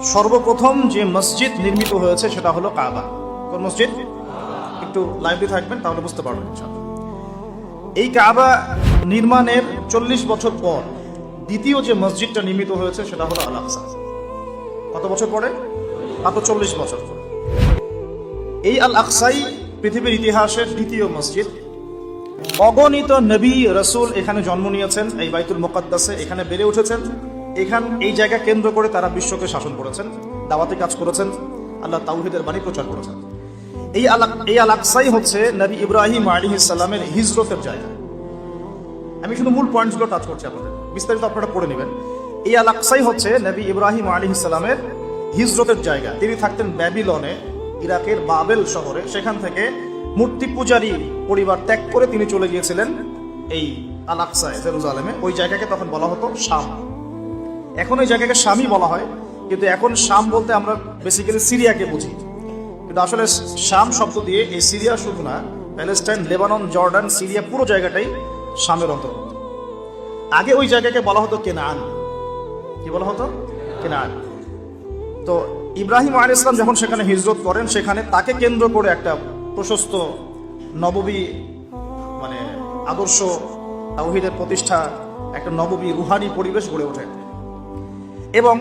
সর্বপ্রথম যে মসজিদ নির্মিত হয়েছে সেটা হলো কাবা। কোন মসজিদ? একটু লাইভলি থাকবেন তাহলে বুঝতে পারবেন। এই কাবা নির্মাণের 40 বছর পর দ্বিতীয় যে মসজিদটা নির্মিত হয়েছে সেটা হলো আল আকসা। কত বছর পরে? মাত্র 40 বছর পরে। এই আল আকসাই পৃথিবীর ইতিহাসের দ্বিতীয় মসজিদ। অগণিত নবী রাসূল এখানে জন্ম নিয়েছেন, এই বাইতুল মুকাদ্দাসে এখানে বেড়ে উঠেছেন। এই জায়গা কেন্দ্র করে তারা বিশ্বকে শাসন করেছেন, দাওয়াতি কাজ করেছেন, আল্লাহ তাওহীদের বাণী প্রচার করেছেন। এই আল আকসাই হচ্ছে নবী ইব্রাহিম আলাইহিস সালামের হিজরতের জায়গা। আমি শুধু মূল পয়েন্টগুলো টাচ করছি, আপনাদের বিস্তারিত আপনারা পড়ে নেবেন। এই আল আকসাই হচ্ছে নবী ইব্রাহিম আলাইহিস সালামের হিজরতের জায়গা। তিনি থাকতেন ব্যাবিলনে, ইরাকের বাবেল শহরে। সেখান থেকে মূর্তি পূজারী পরিবার ত্যাগ করে তিনি চলে গিয়েছিলেন এই আল আকসায়, জেরুজালেমে। ওই জায়গাকে তখন বলা হতো শাম। এখন ওই জায়গাকে শামই বলা হয়, কিন্তু এখন শাম বলতে আমরা বেসিক্যালি সিরিয়াকে বুঝি। কিন্তু আসলে শাম শব্দ দিয়ে এই সিরিয়া শুধু না, প্যালেস্টাইন, লেবানন, জর্ডান, সিরিয়া পুরো জায়গাটাই শামের অন্তর্গত। আগে ওই জায়গাকে বলা হতো কেনান। কি বলা হতো? কেনান। তো ইব্রাহিম আলাইহিস সালাম যখন সেখানে হিজরত করেন, সেখানে তাকে কেন্দ্র করে একটা প্রশস্ত নববী মানে আদর্শ তাওহীদের প্রতিষ্ঠা, একটা নববী রুহানি পরিবেশ গড়ে ওঠে। এবং